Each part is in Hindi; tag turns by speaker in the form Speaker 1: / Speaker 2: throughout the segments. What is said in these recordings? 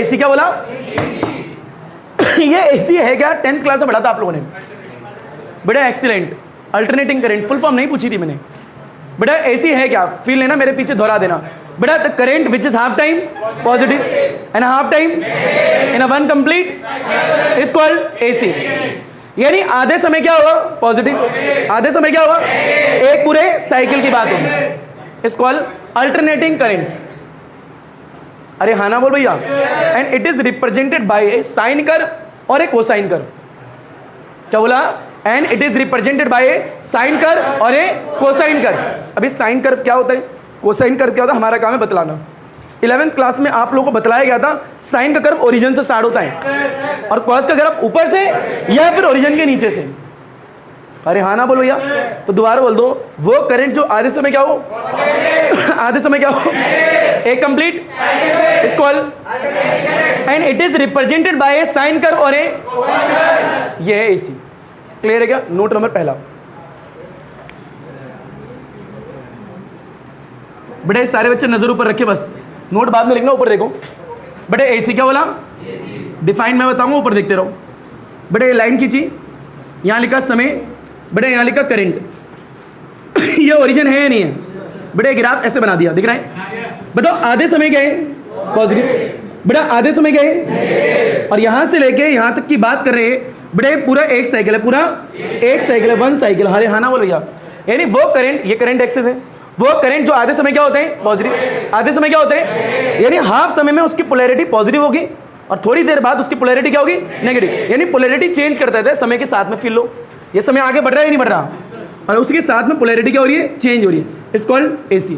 Speaker 1: एसी क्या बोला? ये एसी है क्या? 10th क्लास में पढ़ा था आप लोगों ने। बेटा excellent. Alternating current full form नहीं पूछी थी मैंने। बेटा एसी है क्या? फील लेना, मेरे पीछे दोहरा देना। बेटा the current which is half time positive and half time in a one complete is called AC. यानी आधे समय क्या होगा? पॉजिटिव, आधे समय क्या होगा? एक पूरे साइकिल की बात होगी। Is called alternating current. अरे हाँ ना बोल भैया। And it is represented bye A sine curve और ए कोसाइन कर्व। क्या बोला? And it is represented bye A sine curve और ए कोसाइन कर्व। अभी साइन कर्व क्या होता है, कोसाइन कर्व क्या होता है, हमारा काम है बतलाना। 11th क्लास में आप लोगों को बतलाया गया था साइन का कर्व ओरिजिन से स्टार्ट होता है और कॉस का कर्व ऊपर से या फिर ओरिजिन के नीचे से। अरे हाँ ना बोलो भैया। तो दोबारा बोल दो, वो करंट जो आधे समय क्या हो, आधे समय क्या हो, एक complete is called and it is represented bye A sine curve और ए, ये है एसी। क्लियर है क्या? नोट नंबर पहला। बेटा सारे बच्चे नजर ऊपर रखे, बस नोट बाद में लिखना, ऊपर देखो। बेटा एसी क्या बोला? डिफाइन मैं बताऊंगा, ऊपर देखते रहो। बेटा ये लाइन खींची, यहां लिखा समय, बेटा यहां लिखा करंट। ये ओरिजिन है या नहीं है? बेटा ग्राफ ऐसे बना दिया, दिख रहा है? बताओ आधे समय क्या है? पॉजिटिव। बेटा आधे समय क्या है? और यहां से लेके यहां तक की बात कर रहे हैं। बेटा पूरा एक साइकिल है, पूरा एक साइकिल है, वन साइकिल। अरे हाँ ना बोलो भैया। यानी वो करंट, ये करंट एक्सेस है, वो करंट जो आधे समय क्या होते हैं? पॉजिटिव। आधे समय क्या होते हैं? यानी हाफ समय में उसकी पोलैरिटी पॉजिटिव होगी और थोड़ी देर बाद उसकी पोलैरिटी क्या होगी? नेगेटिव। यानी पोलैरिटी चेंज करता है समय के साथ में। फील लो, ये समय आगे बढ़ रहा है नहीं बढ़ रहा, और उसके साथ में पोलैरिटी क्या हो रही है? चेंज हो रही है। It's called AC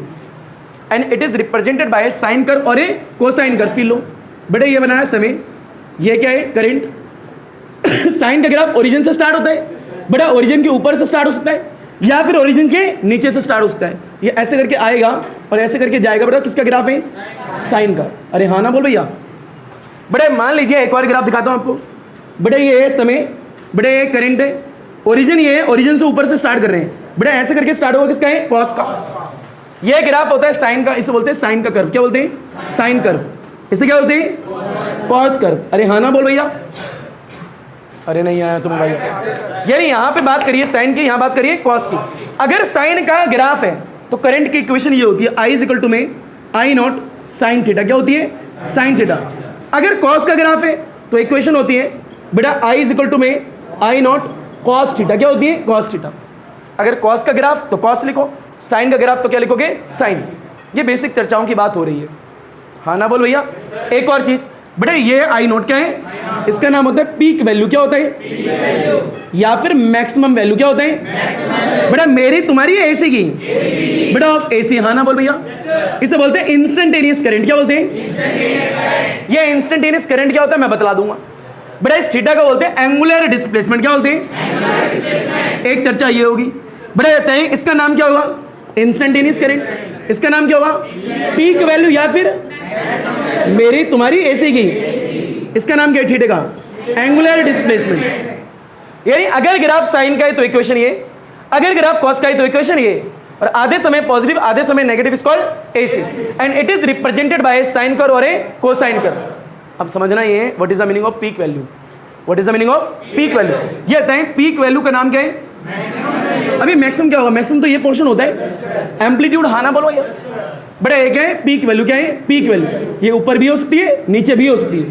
Speaker 1: and it is represented by sine curve और ए कोसाइन कर्व। फील लो, बेटा ये बनाया समय, ये क्या है? करंट। साइन का ग्राफ ओरिजिन से स्टार्ट होता है, बेटा ओरिजिन के ऊपर से स्टार्ट हो सकता है या फिर ओरिजिन के नीचे से स्टार्ट हो सकता है। ये ऐसे करके आएगा और ऐसे करके जाएगा। बेटा किसका ग्राफ है? साइन का। अरे हाँ ना बोल भैया। बेटा मान लीजिए एक और ग्राफ दिखाता हूं आपको। बेटा ये है समय, बेटा ये करंट है, ओरिजिन ये है, ओरिजिन से ऊपर से स्टार्ट कर रहे हैं। बेटा ऐसे करके स्टार्ट होगा, किसका है? कॉस का। ये ग्राफ होता है साइन का, इसे बोलते हैं साइन का कर्व। क्या बोलते हैं? Sine curve. इसे क्या बोलते हैं? Cos curve. अरे हाँ ना बोल भैया। अरे नहीं आया तुम्हें भाई। यानी यहाँ पे बात करिए साइन की, यहाँ बात करिए कॉस की। अगर साइन का ग्राफ है तो करंट की इक्वेशन ये होती है I इज इक्वल टू में आई नॉट साइन थीटा। क्या होती है? Sine theta. अगर कॉस का ग्राफ है तो इक्वेशन होती है बेटा I इज इक्वल टू में आई नॉट कॉस थीटा। क्या होती है? Cos theta. अगर कॉस का ग्राफ तो कॉस लिखो, साइन का ग्राफ तो क्या लिखोगे? साइन। ये बेसिक चर्चाओं की बात हो रही है। हाँ ना बोल भैया। एक और चीज बेटा, ये आई नोट क्या है? इसका नाम होता है पीक वैल्यू। क्या होता है? या फिर मैक्सिमम वैल्यू। क्या होता है? बेटा मेरी तुम्हारी एसी की, बेटा ऑफ एसी। हाँ ना बोल भैया। इसे बोलते हैं इंस्टेंटेनियस करंट। क्या बोलते हैं? ये इंस्टेंटेनियस करंट क्या होता है मैं बतला दूंगा। बेटा इस थीटा को बोलते हैं एंगुलर डिस्प्लेसमेंट। क्या बोलते हैं? एक चर्चा ये होगी। बेटा कहते हैं इसका नाम क्या होगा? Instantaneous current. इसका नाम क्या होगा? पीक वैल्यू या फिर मेरी तुम्हारी एसी की, इसका नाम क्या है? थीटा का एंगुलर डिस्प्लेसमेंट। यानी अगर ग्राफ साइन का है तो इक्वेशन ये, अगर ग्राफ कॉस का है तो इक्वेशन ये, और आधे समय पॉजिटिव आधे समय negative is called AC and it is represented by sine curve और ए कोसाइन कर्व। अब समझना ये है what is the meaning off peak value. What is the meaning off peak value? ये बताएं पीक वैल्यू का नाम क्या है? अभी मैक्सिमम क्या होगा? मैक्सिमम तो ये पोर्शन होता है एम्पलीट्यूड। हाँ ना बोलो यार। बड़ा एक है पीक वैल्यू। क्या है? Peak value. ये ऊपर भी हो सकती है, नीचे भी हो सकती है।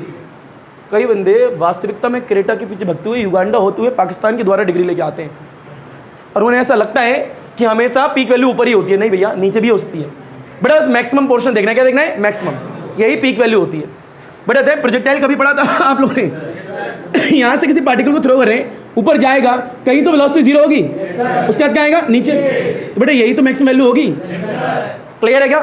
Speaker 1: कई बंदे वास्तविकता में क्रेटा के पीछे भगते हुए, युगांडा होते हुए पाकिस्तान के द्वारा डिग्री लेके आते हैं और उन्हें ऐसा लगता है कि हमेशा पीक वैल्यू ऊपर ही होती है। नहीं भैया, नीचे भी हो सकती है। बड़ा बस मैक्सिमम पोर्शन देखना है। क्या देखना है? मैक्सिमम। यही पीक वैल्यू होती है। बड़ा प्रोजेक्टाइल कभी पढ़ा था आप लोगों ने? यहाँ से किसी पार्टिकल को थ्रो कर रहे हैं, ऊपर जाएगा कहीं तो वेलोसिटी जीरो होगी, उसके बाद क्या आएगा? नीचे। तो बेटा यही तो मैक्सिमम वैल्यू होगी। क्लियर है क्या?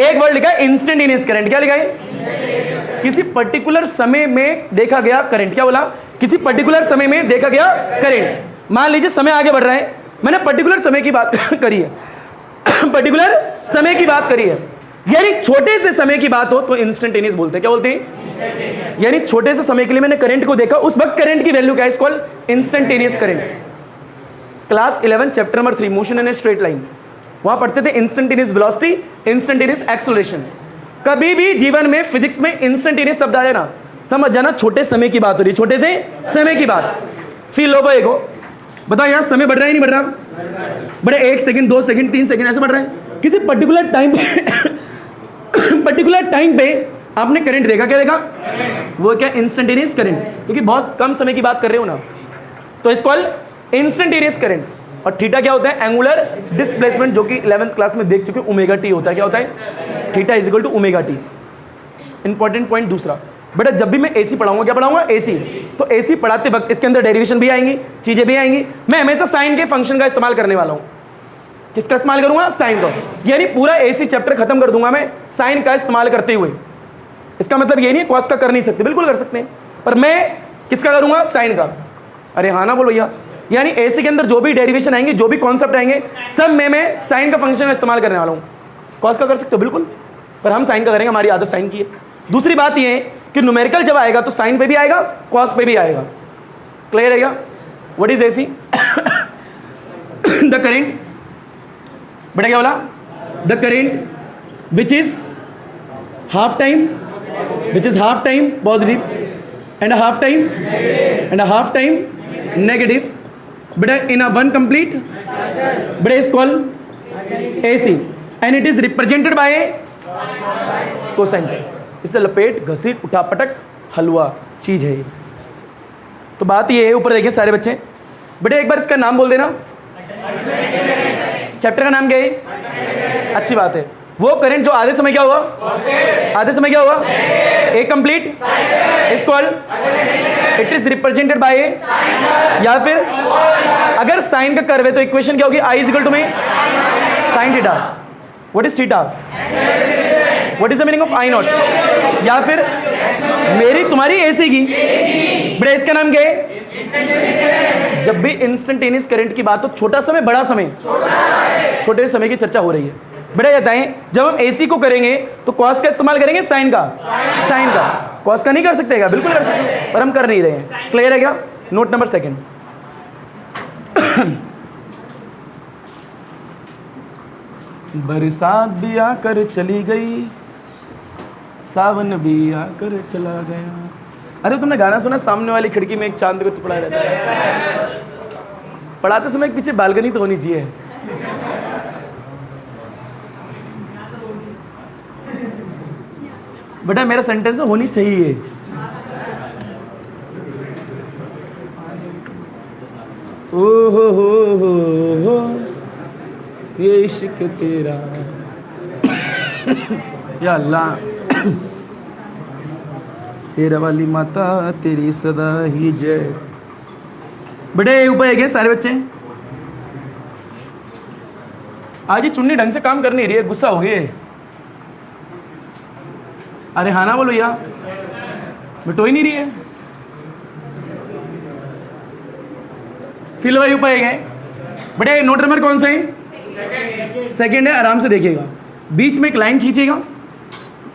Speaker 1: एक वर्ड लिखा है इंस्टेंटेनियस करंट। क्या लिखा है? किसी पर्टिकुलर समय में देखा गया करंट। क्या बोला? किसी पर्टिकुलर समय में देखा गया करंट। मान लीजिए समय आगे बढ़ रहा है, मैंने पर्टिकुलर समय की बात करी है, पर्टिकुलर समय की बात करी है। यानी छोटे से समय की बात हो तो इंस्टेंटेनियस बोलते हैं। क्या बोलते हैं? यानी छोटे से समय के लिए मैंने करंट को देखा, उस वक्त करंट की वैल्यू क्या है? Called instantaneous current. Class 11 chapter number 3 motion in a straight line, वहां पढ़ते थे इंस्टेंटेनियस वेलोसिटी, इंस्टेंटेनियस एक्सेलरेशन। कभी भी जीवन में फिजिक्स में इंस्टेंटेनियस शब्द आ जाए ना, समझ जाना छोटे समय की बात हो रही है, छोटे से समय की बात। फिर लो भाई को बताओ यहाँ समय बढ़ रहा है नहीं बढ़ रहा? बड़े 1 सेकंड 2 सेकंड 3 सेकंड ऐसे बढ़ रहा है। किसी पर्टिकुलर टाइम पे आपने करंट देखा, क्या देखा? वो क्या? इंस्टेंटेनियस करंट, क्योंकि बहुत कम समय की बात कर रहे हो ना, तो इस कॉल इंस्टेंटेनियस करंट। और थीटा क्या होता है? एंगुलर डिस्प्लेसमेंट, जो कि 11th क्लास में देख चुके, ओमेगा टी होता है। क्या होता है? Theta is equal to omega t. Important point दूसरा, बेटा जब भी मैं एसी पढ़ाऊंगा, क्या पढ़ाऊंगा? एसी। तो एसी पढ़ाते वक्त इसके अंदर डेरिवेशन भी आएंगी, चीजें भी आएंगी। मैं हमेशा साइन के फंक्शन का इस्तेमाल करने वाला हूं। किसका इस्तेमाल करूंगा? साइन का। यानी पूरा एसी चैप्टर खत्म कर दूंगा मैं साइन का इस्तेमाल करते हुए। इसका मतलब ये नहीं है कॉस का कर नहीं सकते, बिल्कुल कर सकते हैं, पर मैं किसका करूंगा? साइन का। अरे हाँ ना बोलो भैया। यानी एसी के अंदर जो भी डेरिवेशन आएंगे, जो भी कॉन्सेप्ट आएंगे, सब में मैं साइन का फंक्शन का इस्तेमाल करने वाला हूं। कॉस का कर सकते हो बिल्कुल, पर हम साइन का करेंगे, हमारी आदत साइन की है। दूसरी बात ये है कि न्यूमेरिकल जब आएगा तो साइन पे भी आएगा, कॉस पे भी आएगा। क्लियर है क्या? What is AC? The current, बेटा क्या बोला? The current which is half time positive and half time negative, बेटा इन अ वन कंप्लीट, बेटा is called AC and it is represented bye cosine. इससे लपेट घसीट उठा पटक हलवा चीज है ये। तो बात ये है, ऊपर देखिए सारे बच्चे, बेटे एक बार इसका नाम बोल देना। चैप्टर का नाम क्या है? अच्छी बात है। वो करंट जो आधे समय क्या हुआ? आधे समय क्या हुआ? A complete is called, it is represented by, या फिर अगर साइन का कर्व है तो इक्वेशन क्या होगी? आई इज इक्वल टू में sine theta. What is theta? What is the meaning of I not? या फिर मेरी तुम्हारी एसी की, बेटा इसका नाम क्या है? जब भी इंस्टेंटेनियस करंट की बात हो, छोटा समय बड़ा समय, छोटे समय की चर्चा हो रही है। बेटा ये बताएं, जब हम एसी को करेंगे तो कॉस का इस्तेमाल करेंगे, साइन का? साइन का। कॉस का नहीं कर सकते क्या? बिल्कुल कर सकते हैं, पर हम कर नहीं रहे हैं। क्लियर है क्या? Note number 2। बरसात भी आकर चली गई, सावन भी आकर चला गया। अरे तुमने गाना सुना, सामने वाली खिड़की में एक चांद का टुकड़ा रहता है? पढ़ाते समय पीछे बालकनी तो होनी चाहिए। बेटा मेरा सेंटेंस होनी चाहिए। ओ हो ये इश्क तेरा, या अल्लाह शेरा वाली माता तेरी सदा ही जय। बेटे ऊपर है सारे बच्चे? आज ये चुन्नी ढंग से काम कर नहीं रही है, गुस्सा हो गई। अरे हाँ ना बोलो या, मिटो ही नहीं रही है। फिल भाई ऊपर है। बेटे नोट नंबर कौन सा है? सेकंड है। आराम से देखिएगा, बीच में एक लाइन खींचिएगा,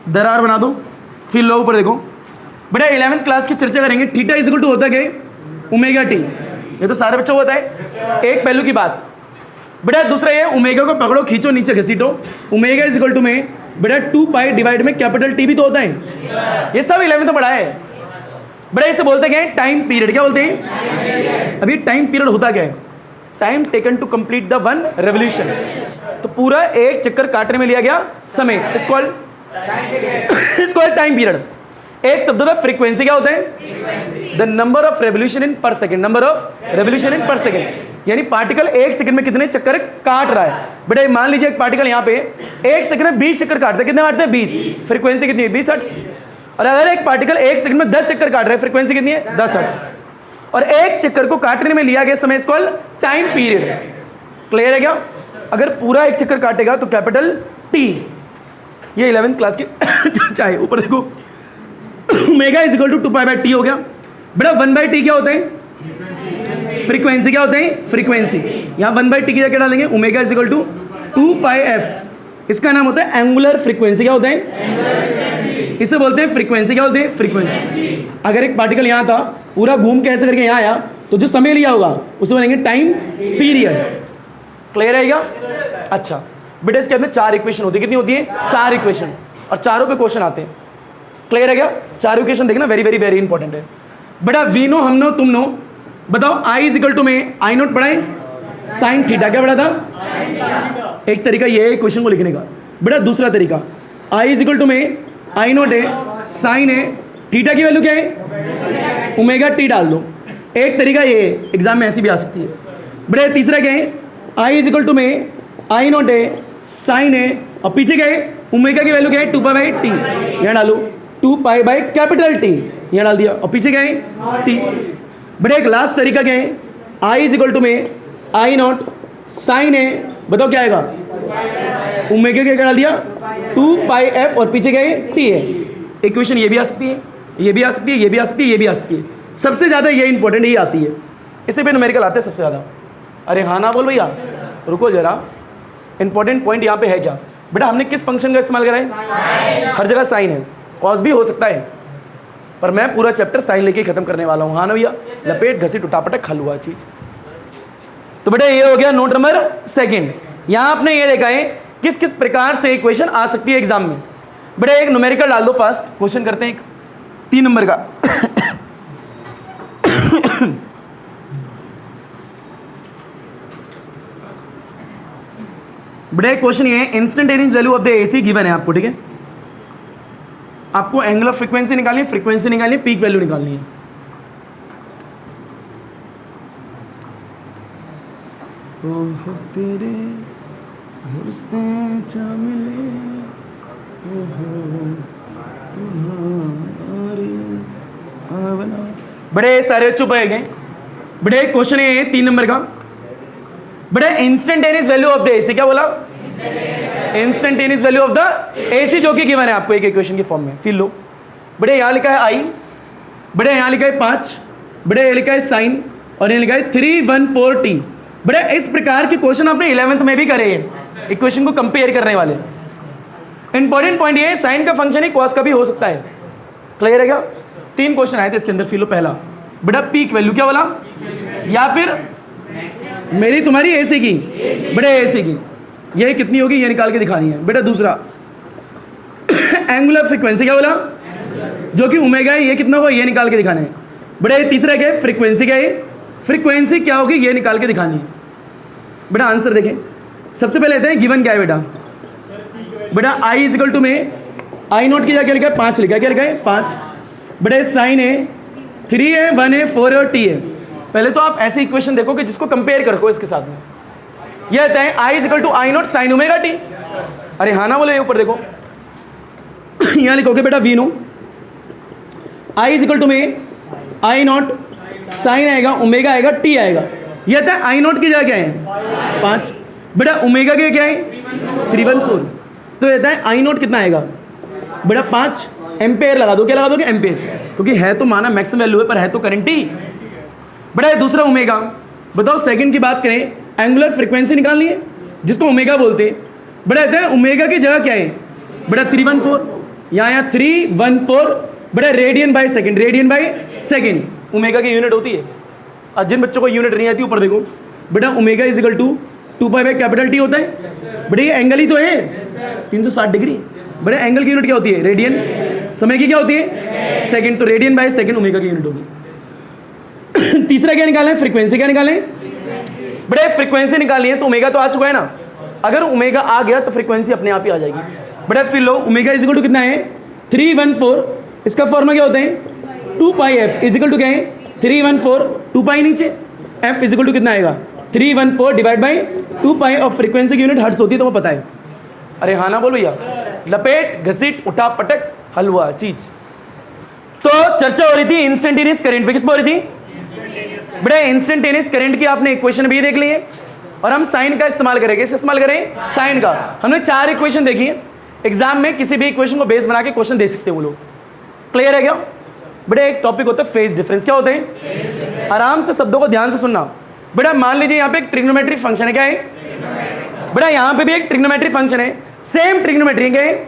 Speaker 1: दरार बना दो, फिर लो ऊपर देखो। बेटा 11th क्लास की चर्चा करेंगे। थीटा इज इक्वल टू होता क्या? Omega T. ये तो सारे बच्चों को होता है, एक पहलू की बात। बेटा दूसरा ये, ओमेगा को पकड़ो, खींचो, नीचे घसीटो। ओमेगा इज इक्वल टू में बेटा 2 पाई डिवाइड में कैपिटल टी भी तो होता है। ये सब 11th में पढ़ा है। बेटा इसे बोलते क्या है? Time period. क्या बोलते हैं? अभी टाइम पीरियड होता क्या है? Time taken to complete the one revolution. तो पूरा एक चक्कर काटने में लिया गया समय, इट्स कॉल्ड टाइम पीरियड। एक शब्द का फ्रीक्वेंसी क्या होता है? The number of revolution in per second. Number of revolution in per second, यानी पार्टिकल एक सेकंड में कितने चक्कर काट रहा है। बेटा मान लीजिए एक पार्टिकल यहाँ पे एक सेकंड में 20 चक्कर काटता है। कितने काटते हैं? 20। फ्रीक्वेंसी कितनी है? 20 हर्ट्ज। और अगर एक पार्टिकल एक सेकंड में 10 चक्कर काट रहा है, फ्रीक्वेंसी कितनी है? 10 हर्ट्ज। और एक चक्कर को काटने में लिया गया समय इसको टाइम पीरियड। क्लियर है क्या? अगर पूरा एक चक्कर काटेगा तो कैपिटल टी। ये 11th क्लास की चर्चा है। ऊपर देखो, omega is equal to 2 pi by t हो गया। बेटा 1 बाई टी क्या होता है? फ्रीक्वेंसी। क्या होता है? फ्रीक्वेंसी। यहाँ 1 बाई टी की जगह डाल देंगे omega is equal to 2 pi f. इसका नाम होता है एंगुलर फ्रीक्वेंसी। क्या होता है? इसे बोलते हैं फ्रीक्वेंसी। क्या बोलते हैं? फ्रीक्वेंसी। अगर एक पार्टिकल यहाँ था, पूरा घूम के ऐसे करके यहाँ आया, तो जो समय लिया होगा उसे बोलेंगे टाइम पीरियड। क्लियर रहेगा? अच्छा बेटा इसके अंदर 4 इक्वेशन होती है। कितनी होती है? 4 इक्वेशन। और चारों पे क्वेश्चन आते हैं। क्लियर है क्या? चारों इक्वेशन देखना, वेरी वेरी वेरी इंपॉर्टेंट है बेटा। वी नो, हम नो, तुम नो, बताओ आई इज इक्वल टू में आई नॉट पढ़ाए साइन थीटा, क्या पढ़ा था? एक तरीका ये है क्वेश्चन को लिखने का बेटा। दूसरा तरीका आई इज इक्वल टू में आई नॉट है साइन है, थीटा की वैल्यू क्या है? ओमेगा टी डाल दो। एक तरीका ये एग्जाम में ऐसी भी आ सकती है बेटा। तीसरा क्या है? आई इज इक्वल टू में आई नॉट है साइन है और पीछे क्या है? ओमेगा की वैल्यू क्या है? 2π/t, यहाँ डालो 2π/T, यहाँ डाल दिया और पीछे क्या है? t। बेटा एक लास्ट तरीका क्या है? आई इज इक्वल टू में आई नॉट साइन है, बताओ क्या आएगा? ओमेगा क्या डाल दिया? 2πf और पीछे क्या है? t है। इक्वेशन ये भी आ सकती है, ये भी आ सकती है, ये भी आ सकती है, ये भी आ सकती है। सबसे ज़्यादा ये इंपॉर्टेंट यही आती है, इसे पे न्यूमेरिकल आते हैं सबसे ज़्यादा। अरे हाँ ना बोल भैया, रुको जरा, इंपॉर्टेंट पॉइंट यहाँ पे है क्या बेटा? हमने किस फंक्शन का इस्तेमाल करा है? हर जगह साइन है, कॉस भी हो सकता है, पर मैं पूरा चैप्टर साइन लेके खत्म करने वाला हूँ। हाँ ना भैया, लपेट घसीट उठापटक खा हुआ चीज़। तो बेटा ये हो गया नोट नंबर सेकेंड। यहाँ आपने ये देखा है किस किस प्रकार से इक्वेशन आ सकती है एग्जाम में। बेटा एक न्यूमेरिकल डाल दो, फास्ट क्वेश्चन करते हैं, 3 नंबर का। बेटा एक क्वेश्चन ये है, instantaneous value of the AC given है आपको, ठीक है? आपको एंगल ऑफ फ्रीक्वेंसी निकालनी है, फ्रीक्वेंसी निकालनी है, पीक वैल्यू निकालनी है। ओह तेरे घर से जा मिले, बड़े सारे चुप हो गए। बड़े क्वेश्चन है 3 नंबर का। बड़े instantaneous value of the AC, क्या बोला? Instantaneous value of the AC जो कि गिवन है आपको एक इक्वेशन की फॉर्म में। फिर लो बड़े, यहाँ लिखा है आई, बड़े यहाँ लिखा है 5, बड़े यहाँ लिखा है साइन और यहाँ लिखा है 314t। बड़े इस प्रकार के क्वेश्चन आपने 11th में भी करे हैं, इक्वेशन को कंपेयर करने वाले। इंपॉर्टेंट पॉइंट ये है, साइन का फंक्शन ही कॉस का भी हो सकता है। क्लियर है क्या? 3 क्वेश्चन आए थे इसके अंदर। फिर लो पहला बेटा, पीक वैल्यू क्या बोला? या फिर मेरी तुम्हारी एसी की, बेटा एसी की ये कितनी होगी ये निकाल के दिखानी है। बेटा दूसरा एंगुलर फ्रीक्वेंसी क्या बोला? जो कि ओमेगा है, ये कितना होगा ये निकाल के दिखाना है। बेटा तीसरा क्या है? फ्रीक्वेंसी क्या है? फ्रीक्वेंसी क्या होगी ये निकाल के दिखानी है। बेटा आंसर देखें, सबसे पहले लेते हैं गिवन क्या है बेटा। बेटा आई इज इक्वल टू में आई नॉट की जगह लिखा है 5 लिखा है, क्या लिखा है? 5। बेटा साइन है 3 है, 1 है, 4 है और t है। पहले तो आप ऐसी इक्वेशन देखो कि जिसको कंपेयर करो इसके साथ में। ये आता है I is equal to I not sine omega T. अरे हाँ ना बोले, ऊपर देखो यहाँ लिखोगे बेटा we know I is equal to में आई नॉट साइन आएगा, ओमेगा आएगा, टी आएगा। ये आता है आई नॉट की जगह क्या है? 5। बेटा ओमेगा के क्या है? 314। तो ये आता है आई नॉट कितना आएगा? बेटा 5 एम्पेयर लगा दो। क्या लगा दोगे? एम्पेयर, क्योंकि है तो माना मैक्सिमम वैल्यू है पर है तो करंट ही। बेटा दूसरा ओमेगा, बताओ सेकंड की बात करें, एंगुलर फ्रीक्वेंसी निकालनी है जिसको ओमेगा बोलते हैं। बेटा ओमेगा की जगह क्या है? बेटा 314, यहाँ 314। बेटा radian by second, radian by second omega की यूनिट होती है। और जिन बच्चों को यूनिट नहीं आती ऊपर देखो बेटा, omega is equal to 2π/T होता है। बेटा ये एंगल ही तो है 360 डिग्री। बेटा एंगल की यूनिट क्या होती है? रेडियन। समय की क्या होती है? सेकंड। तो रेडियन बाय सेकंड ओमेगा की यूनिट होगी। तीसरा क्या निकालें? फ्रीक्वेंसी क्या निकालें? बेटा फ्रीक्वेंसी निकालनी है तो ओमेगा तो आ चुका है ना, अगर ओमेगा आ गया तो फ्रीक्वेंसी अपने आप ही आ जाएगी। बेटा फिर लो ओमेगा इज इक्वल टू कितना है? 314। इसका फॉर्मूला क्या होता है? 2πf इज इक्वल टू क्या है? 314, 2π नीचे, f इज इक्वल टू कितना आएगा? 314 डिवाइड बाई 2π। और फ्रीक्वेंसी की यूनिट हर्ट्ज होती है तो वो पता है। अरे हाँ ना बोल भैया, लपेट घसीट उठा पटक हलवा चीज। तो चर्चा हो रही थी इंस्टेंटेनियस करंट पे, किस पर हो रही थी? बेटा इंस्टेंटेनियस करंट की आपने इक्वेशन भी देख ली है और हम साइन का इस्तेमाल करेंगे। इसका इस्तेमाल करें साइन का। हमने 4 इक्वेशन देखी है, एग्जाम में किसी भी इक्वेशन को बेस बना के क्वेश्चन दे सकते हैं वो लोग। क्लियर है क्या? बेटा एक टॉपिक होता है फेज डिफरेंस। क्या होते हैं? आराम से शब्दों को ध्यान से सुनना। बेटा मान लीजिए यहाँ पे एक ट्रिग्नोमेट्री फंक्शन है, क्या है? बेटा यहाँ पे भी एक ट्रिग्नोमेट्री फंक्शन है, सेम ट्रिग्नोमेट्री क्या है?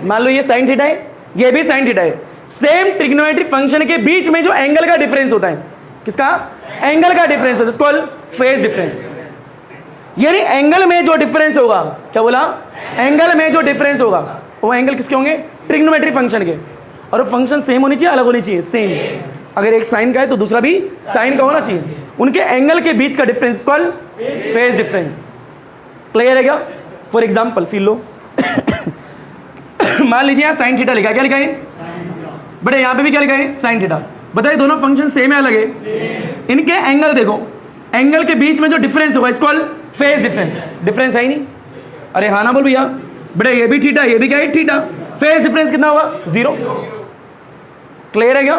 Speaker 1: मान लो ये साइन थीटा है, ये भी साइन थीटा है। सेम ट्रिग्नोमेट्री फंक्शन के बीच में जो एंगल का डिफरेंस होता है, किसका? एंगल का डिफरेंस होता है, इसको फेज डिफरेंस। यानी एंगल में जो डिफरेंस होगा, क्या बोला? एंगल में जो डिफरेंस होगा वो एंगल किसके होंगे? ट्रिग्नोमेट्रिक फंक्शन के। और वो फंक्शन सेम होनी चाहिए, अलग होनी चाहिए? सेम। अगर एक साइन का है तो दूसरा भी साइन का होना चाहिए। उनके एंगल के बीच का difference called phase difference. Clear है क्या? फॉर एग्जाम्पल फील लो मान लीजिए यहाँ साइन थीटा लिखा है, क्या लिखा है बेटे? यहाँ पे भी क्या लिखा है? Sine theta. बताइए दोनों फंक्शन सेम है अलग है? इनके एंगल देखो, एंगल के बीच में जो डिफरेंस होगा इसको फेज डिफरेंस। डिफरेंस है ही नहीं। अरे हाँ ना बोल भैया? बेटे ये भी थीटा, ये भी क्या है? थीटा। फेज डिफरेंस कितना होगा? 0। क्लियर है क्या?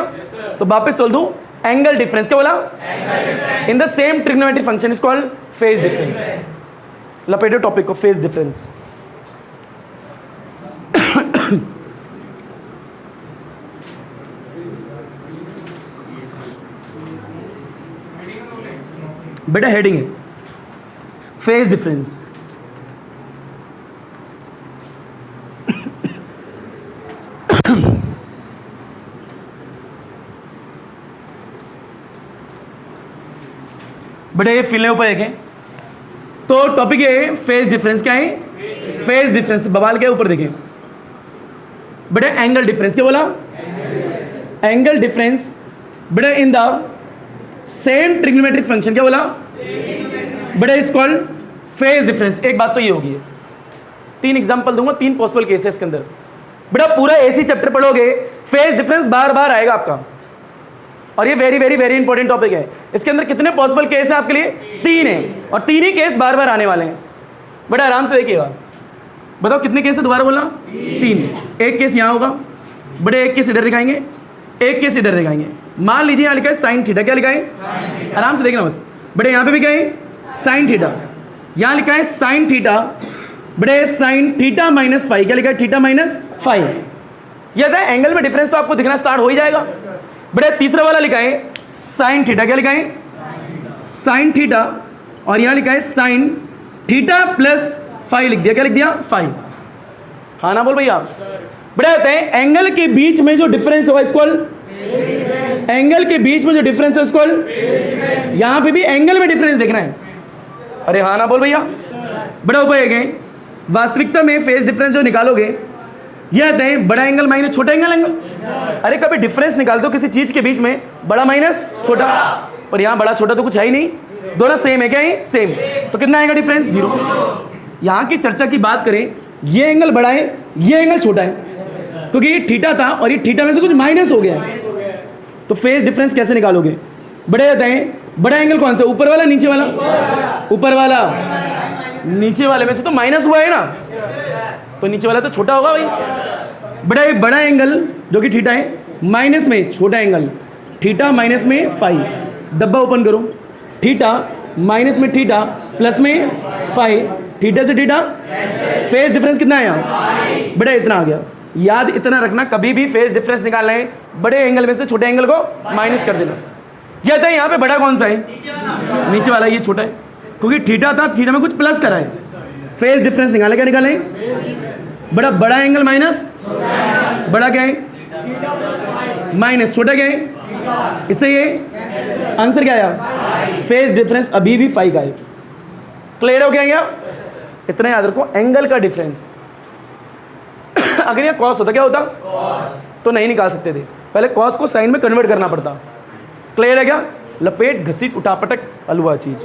Speaker 1: तो वापस बोल दूं, एंगल डिफरेंस क्या बोला? In the same trigonometric function is called phase difference. लपेटो टॉपिक को, फेज डिफरेंस। बेटा हेडिंग है फेज डिफरेंस। बेटा ये फिलने ऊपर देखें तो टॉपिक है फेज डिफरेंस। क्या है? Phase difference. बवाल क्या ऊपर देखें बेटा? Angle difference. क्या बोला? एंगल डिफरेंस बेटा इन द सेम ट्रिग्नोमेट्रिक फंक्शन। क्या बोला बेटा? Is called phase difference. एक बात तो ये होगी, 3 एग्जांपल दूंगा, 3 पॉसिबल केसेस के अंदर। बेटा पूरा एसी चैप्टर पढ़ोगे फेज डिफरेंस बार बार आएगा आपका, और ये very very very important topic है। इसके अंदर कितने पॉसिबल केस है आपके लिए? 3 है, और 3 ही केस बार बार आने वाले हैं। बेटा आराम से देखिएगा, बताओ कितने केस है? दोबारा बोलना। 3। एक केस यहाँ होगा बेटा, एक केस इधर दिखाएंगे, एक केस इधर दिखाएंगे। मान लीजिए यहाँ लिखा है साइन थीटा। क्या लिखा है? आराम से देखना बस बेटा। यहाँ पे भी क्या है? Sine theta. यहाँ लिखा है साइन थीटा बेटे, साइन थीटा माइनस फाइव। क्या लिखा है? Theta minus 5। यह था एंगल में डिफरेंस तो आपको दिखना स्टार्ट हो ही जाएगा। बेटा तीसरा वाला लिखा है साइन थीटा। क्या लिखा है? Sine theta. और यहाँ लिखा है साइन थीटा प्लस 5 लिख दिया। क्या लिख दिया? 5। हाँ ना बोल भैया? बेटा कहते हैं एंगल के बीच में जो डिफरेंस होगा इसको, एंगल के बीच में जो डिफरेंस है उसको, यहाँ पे भी एंगल में डिफरेंस देखना है। अरे हाँ ना बोल भैया? बड़ा ऊपर एक वास्तविकता में फेज डिफरेंस जो निकालोगे ये आते हैं बड़ा एंगल माइनस छोटा एंगल। अरे कभी डिफरेंस निकाल दो किसी चीज के बीच में, बड़ा माइनस छोटा, पर यहाँ बड़ा छोटा तो कुछ है ही नहीं, दोनों सेम है। क्या है? सेम। तो कितना आएगा डिफरेंस? 0। यहाँ की चर्चा की बात करें, ये एंगल बड़ा है, ये एंगल छोटा है, क्योंकि ये थीटा था और ये थीटा में से कुछ माइनस हो गया है। तो फेज डिफरेंस कैसे निकालोगे? बड़े जाते हैं, बड़ा एंगल कौन सा? ऊपर वाला नीचे वाला? ऊपर वाला। नीचे वाले में से तो माइनस हुआ है ना, तो नीचे वाला तो छोटा होगा भाई। बड़ा एंगल जो कि थीटा है, माइनस में छोटा एंगल, थीटा माइनस में 5। डब्बा ओपन करो, थीटा माइनस में थीटा प्लस में 5, थीटा से थीटा। फेज डिफरेंस कितना है यहाँ? बड़ा इतना आ गया। याद इतना रखना, कभी भी फेज डिफरेंस निकालना है बड़े एंगल में से छोटे एंगल को माइनस कर देना। यह था यहाँ पे बड़ा कौन सा है? नीचे वाला। ये छोटा है क्योंकि थीटा था, थीटा में कुछ प्लस करा है। फेज डिफरेंस निकाले, क्या निकाले? बड़ा एंगल माइनस बड़ा क्या है? माइनस छोटा क्या है? इससे ये आंसर क्या आया? फेज डिफरेंस अभी भी 5 का है। क्लियर हो गया? इतना याद रखो, एंगल का डिफरेंस। अगर ये कॉस होता क्या होता? तो नहीं निकाल सकते थे, पहले कॉस को साइन में कन्वर्ट करना पड़ता। क्लियर है क्या? लपेट घसीट उठापटक हलवा चीज।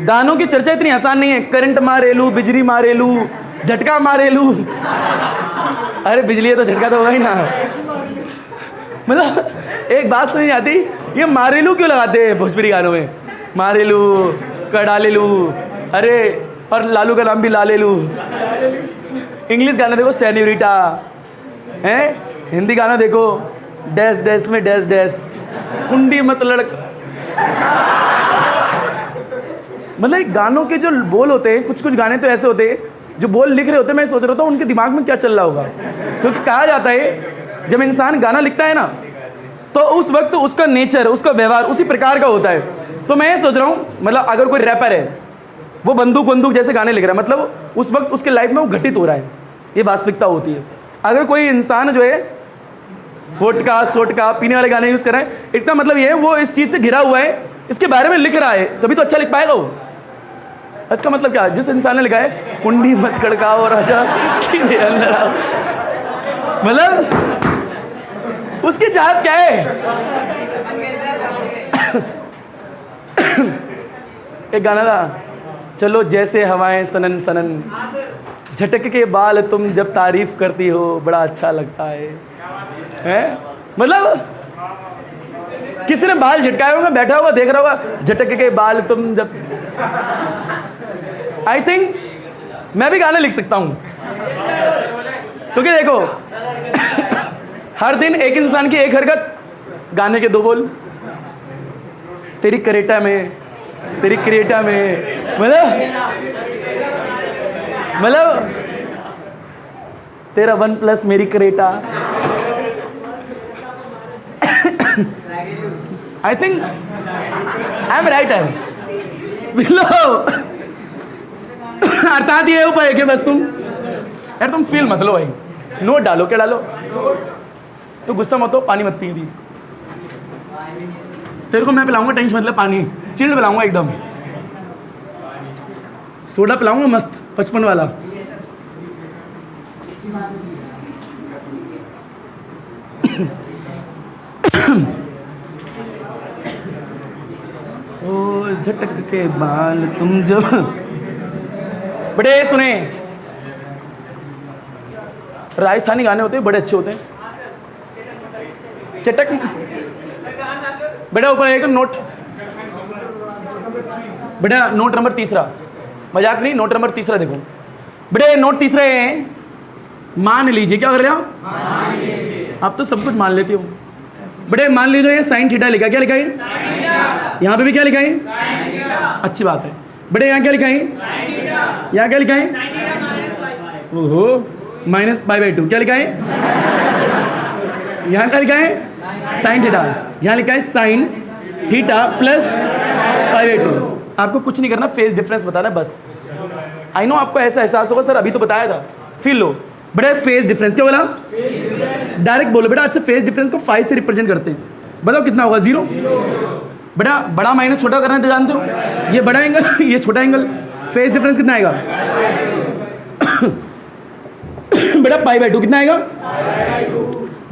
Speaker 1: गानों की चर्चा इतनी आसान नहीं है। करंट मारेलू, बिजली मारेलू, झटका मारेलू। अरे बिजली है तो झटका तो होगा ही ना। मतलब एक बात समझ नहीं आती, ये मारेलू क्यों लगाते हैं भोजपुरी गानों में? मारेलू, कडालेलू, अरे और लालू का नाम भी लालेलू। इंग्लिश गाना देखो सेन्योरिटा है, हिंदी गाना देखो डैश डैश में डैश डैश, कुंडी मत लड़क। मतलब गानों के जो बोल होते हैं, कुछ कुछ गाने तो ऐसे होते हैं जो बोल लिख रहे होते हैं, मैं सोच रहा था उनके दिमाग में क्या चल रहा होगा। क्योंकि कहा जाता है जब इंसान गाना लिखता है ना, तो उस वक्त उसका नेचर, उसका व्यवहार उसी प्रकार का होता है। तो मैं ये सोच रहा हूँ, मतलब अगर कोई रैपर है, वो बंदूक जैसे गाने लिख रहा है, मतलब उस वक्त उसके लाइफ में वो घटित हो रहा है, ये वास्तविकता होती है। अगर कोई इंसान जो है वोटका सोटका पीने वाले गाने यूज़ कर रहा है, इसका मतलब ये है वो इस चीज़ से घिरा हुआ है, इसके बारे में लिख रहा है, तभी तो अच्छा लिख पाएगा वो। इसका मतलब क्या है? जिस इंसान ने लिखा है कुंडी मत खड़काओ राजा सीधे अंदर आओ, मतलब उसकी चाहत क्या है? एक गाना था, चलो जैसे हवाएं सनन सनन, झटक के बाल तुम जब तारीफ करती हो बड़ा अच्छा लगता है? मतलब किसी ने बाल झटकाए होगा, बैठा होगा देख रहा होगा, झटक के बाल तुम जब। आई थिंक मैं भी गाने लिख सकता हूं, क्योंकि देखो हर दिन एक इंसान की एक हरकत, गाने के 2 बोल, तेरी करेटा में तेरी क्रेटा में, मतलब तेरा OnePlus मेरी Creta. I think I am writer. अर्थात ये उपाय है कि बस तुम फील मत लो भाई, नोट डालो, क्या डालो? तो गुस्सा मत हो, पानी मत पी दी। तेरे को मैं पिलाऊंगा, टेंशन मतलब पानी चिल्ड पिलाऊंगा, एकदम सोडा पिलाऊंगा मस्त 55 वाला। ओ झटक के बाल तुम जो, बड़े सुने राजस्थानी गाने होते हैं, बड़े अच्छे होते हैं। चटक बेटा ऊपर एक नोट, बेटा नोट नंबर 3, मजाक नहीं, नोट नंबर 3 देखो बेटे। नोट 3 है, मान लीजिए, क्या कर रहे हो आप? तो सब कुछ मान लेते हो बेटे। मान लीजिए ये साइन थीटा लिखा, क्या लिखा है? यहाँ पे भी क्या लिखा है? अच्छी बात है बेटे। यहाँ क्या लिखा है? यहाँ क्या लिखा है? ओहो -π/2। क्या लिखा है? यहाँ क्या लिखा है? Sine theta. यहाँ लिखा है साइन थीटा प्लस π/2। आपको कुछ नहीं करना, फेज डिफरेंस बताना बस। आई नो आपको ऐसा एहसास होगा, सर अभी तो बताया था, फील लो बेटा। फेज डिफरेंस क्या बोला? डायरेक्ट बोलो बेटा। अच्छा फेज डिफरेंस को 5 से रिप्रेजेंट करते हैं, बताओ कितना होगा? 0। बेटा बड़ा माइनस छोटा करना है तो जानते हो, ये बड़ा एंगल ये छोटा एंगल, फेज डिफरेंस कितना आएगा? बेटा π/2 कितना आएगा?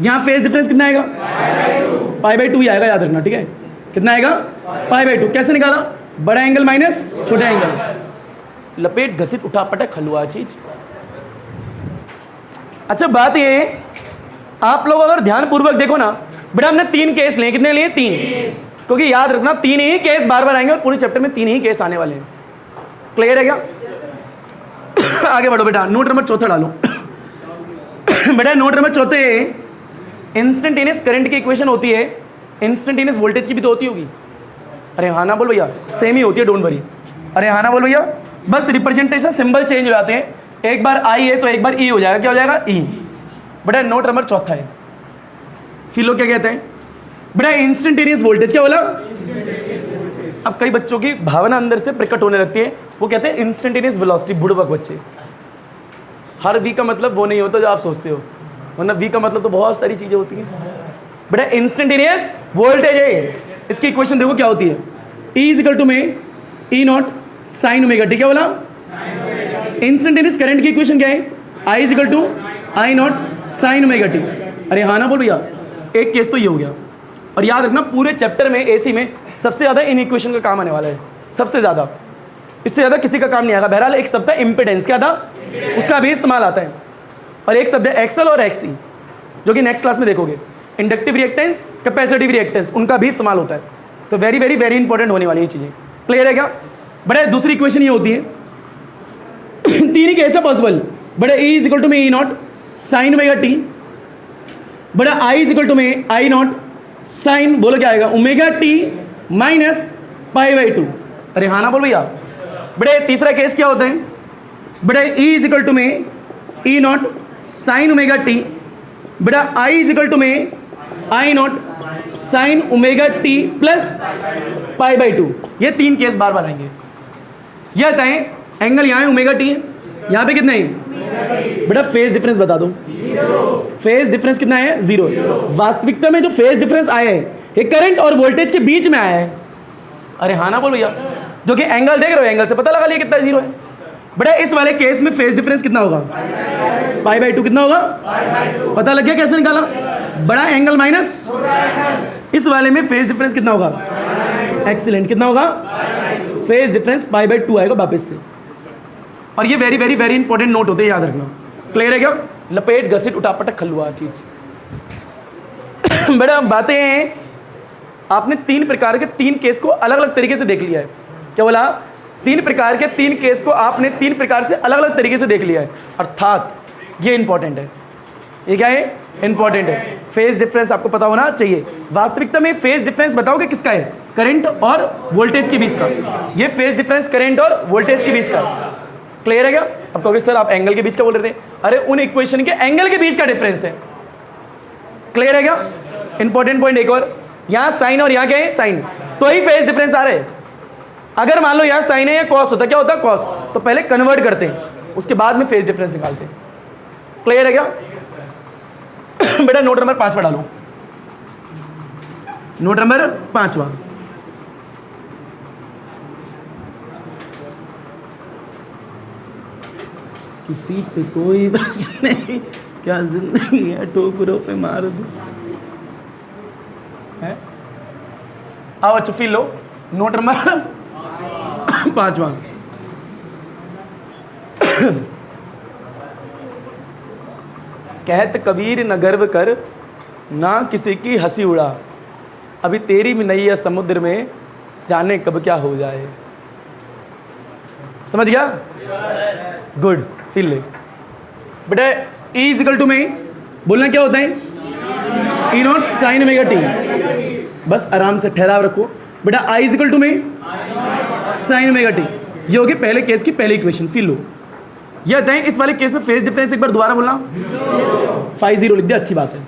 Speaker 1: यहाँ फेज डिफरेंस कितना आएगा? π/2 ही आएगा, याद रखना, ठीक है? कितना आएगा? π/2। कैसे निकाला? बड़ा एंगल माइनस छोटा एंगल, लपेट घसीट उठा पटक हलवा चीज। अच्छा बात ये, आप लोग अगर ध्यानपूर्वक देखो ना बेटा, हमने 3 केस लिए। कितने लिए? 3, क्योंकि याद रखना 3 ही केस बार बार आएंगे और पूरे चैप्टर में 3 ही केस आने वाले हैं। क्लियर है क्या? आगे बढ़ो बेटा, नोट नंबर 4 डालो। बेटा नोट नंबर 4, इंस्टेंटेनियस करंट की इक्वेशन होती है, इंस्टेंटेनियस वोल्टेज की भी तो होती होगी। अरे हाँ ना बोल भैया, सेम ही होती है, डोंट वरी। अरे हाँ ना बोल भैया, बस रिप्रेजेंटेशन सिंबल चेंज हो जाते हैं, एक बार आई है तो एक बार ई हो जाएगा। क्या हो जाएगा? ई। बेटा नोट नंबर 4 है, फिलो क्या कहते हैं बेटा? Instantaneous voltage. क्या बोला? अब कई बच्चों की भावना अंदर से प्रकट होने लगती है, वो कहते हैं इंस्टेंटेनियस वेलोसिटी। बुड़बक बच्चे, हर वी का मतलब वो नहीं होता जो आप सोचते हो, वरना वी का मतलब तो बहुत सारी चीजें होती हैं। बेटा इंस्टेंटेनियस वोल्टेज है, इसकी इक्वेशन देखो क्या होती है? E = E0 sin ω t। क्या बोला? इंस्टेंटेनियस करंट की इक्वेशन क्या है? I = I0 sin ω t। अरे हाँ ना बोल भैया, एक केस तो ये हो गया। और याद रखना पूरे चैप्टर में एसी में सबसे ज़्यादा इन इक्वेशन का काम आने वाला है, सबसे ज़्यादा, इससे ज़्यादा किसी का काम नहीं आएगा। बहरहाल एक शब्द है इम्पिडेंस, क्या था? उसका भी इस्तेमाल आता है। और एक शब्द है एक्सएल और एक्ससी, जो कि नेक्स्ट क्लास में देखोगे। इंडक्टिव रिएक्टेंस, कैपेसिटिव रिएक्टेंस, उनका भी इस्तेमाल होता है। तो वेरी वेरी वेरी इंपॉर्टेंट होने वाली ये चीज़ें। क्लियर है क्या? बड़े दूसरी इक्वेशन ये होती है, 3 ही कैसे पॉसिबल? बड़े E = E0 sin ω t, बड़ा I = I0 sin, बोलो क्या आएगा? ω t माइनस π/2। अरे हाँ ना बोल भैया। बड़े तीसरा केस क्या होता है? बड़े E = E0 sin ω t, बड़ा I = I0 sin ω t plus π/2। ये 3 केस बार बार आएंगे। यह बताएं, एंगल यहाँ है ω t, यहाँ पे कितना है? बेटा फेज डिफरेंस बता दो। फेज डिफरेंस कितना है? 0। वास्तविकता में जो फेज डिफरेंस आया है ये करंट और वोल्टेज के बीच में आया है। अरे हाँ ना बोल भैया, जो कि एंगल देख रहे हो, एंगल से पता लगा लिया कितना जीरो है। बेटा इस वाले केस में फेज डिफरेंस कितना होगा, पाई बाई टू। कितना होगा, पता लग गया कैसे निकाला, बड़ा एंगल माइनस इस वाले में फेज डिफरेंस कितना होगा, एक्सीलेंट। कितना होगा, phase difference pi by to आएगा वापस से। और ये very very very important note होते हैं, याद रखना। क्लियर है क्या, लपेट घसीट उठापटक खलुआ चीज। बेटा बातें हैं, आपने 3 प्रकार के 3 केस को अलग अलग तरीके से देख लिया है। क्या बोला, 3 प्रकार के 3 केस को आपने 3 प्रकार से अलग अलग तरीके से देख लिया है, अर्थात ये इंपॉर्टेंट है। ये क्या है, इंपॉर्टेंट है। फेज डिफरेंस आपको पता होना चाहिए। वास्तविकता में फेज डिफरेंस बताओगे किसका है, करंट और वोल्टेज के बीच का। ये फेज डिफरेंस करंट और वोल्टेज के बीच का। क्लियर है क्या। अब कहोगे सर आप एंगल के बीच का बोल रहे थे, अरे उन इक्वेशन के एंगल के बीच का डिफरेंस है। क्लियर है क्या। इंपॉर्टेंट पॉइंट एक और, यहाँ साइन और यहाँ क्या है, साइन, तो ही फेज डिफरेंस आ रहे हैं। अगर मान लो यहाँ साइन है या कॉस होता, क्या होता है, कॉस, तो पहले कन्वर्ट करते हैं, उसके बाद में फेज डिफरेंस निकालते हैं। क्लियर है क्या। बेटा नोट नंबर 5 डालो, नोट नंबर 5। किसी पे कोई बस नहीं, क्या जिंदगी है, ठोकरों पे मार दो है। आओ अच्छा फील लो, नोट नंबर 5। कहत कबीर न गर्व कर, ना किसी की हंसी उड़ा, अभी तेरी भी नैया समुद्र में, जाने कब क्या हो जाए। समझ गया, गुड। फील ले बेटा, E इजिकल टू में बोलना क्या होता है, ई नॉट साइन ओमेगा टी। बस आराम से ठहराव रखो बेटा। I इजिकल टू में साइन ओमेगा टी, ये होगी पहले केस की पहली इक्वेशन। फील लो, ये होता है इस वाले केस में फेज डिफरेंस, एक बार दोबारा बोलना, 5 0 लिख दिया, अच्छी बात है,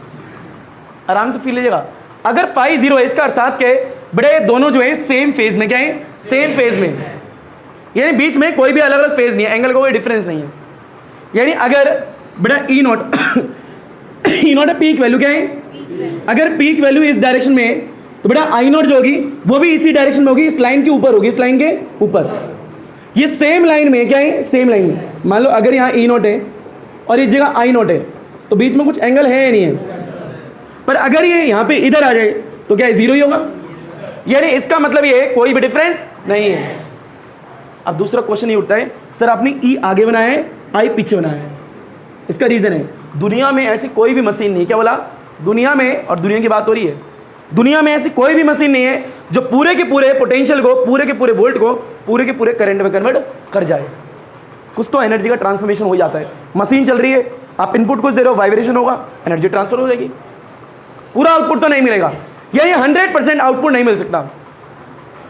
Speaker 1: आराम से फील लीजिएगा। अगर 5 0 है, इसका अर्थात क्या है बेटा, दोनों जो है सेम फेज में, क्या है, सेम फेज में, यानी बीच में कोई भी अलग अलग फेज नहीं है, एंगल का कोई डिफरेंस नहीं है। यानी अगर बेटा E not E not peak value क्या है, अगर पीक वैल्यू इस डायरेक्शन में है तो बेटा आई नॉट जो होगी वो भी इसी डायरेक्शन में होगी, इस लाइन के ऊपर होगी, इस लाइन के ऊपर। ये सेम लाइन में क्या है, सेम लाइन में। मान लो अगर यहाँ ई नॉट है और इस जगह आई नॉट है, तो बीच में कुछ एंगल है या नहीं है, पर अगर ये यहाँ पे इधर आ जाए तो क्या है, 0 ही होगा। यानी इसका मतलब ये कोई भी डिफरेंस नहीं है। अब दूसरा क्वेश्चन ये उठता है, सर आपने ई आगे बनाया है, आई पीछे बनाया है। इसका रीजन है, दुनिया में ऐसी कोई भी मशीन नहीं, क्या बोला, दुनिया में, और दुनिया की बात हो रही है, दुनिया में ऐसी कोई भी मशीन नहीं है जो पूरे के पूरे पोटेंशियल को, पूरे के पूरे वोल्ट को पूरे के पूरे करंट में कन्वर्ट कर जाए। कुछ तो एनर्जी का ट्रांसफॉर्मेशन हो जाता है। मशीन चल रही है, आप इनपुट कुछ दे रहे हो, वाइब्रेशन होगा, एनर्जी ट्रांसफर हो जाएगी, पूरा आउटपुट तो नहीं मिलेगा। यानी 100% आउटपुट नहीं मिल सकता।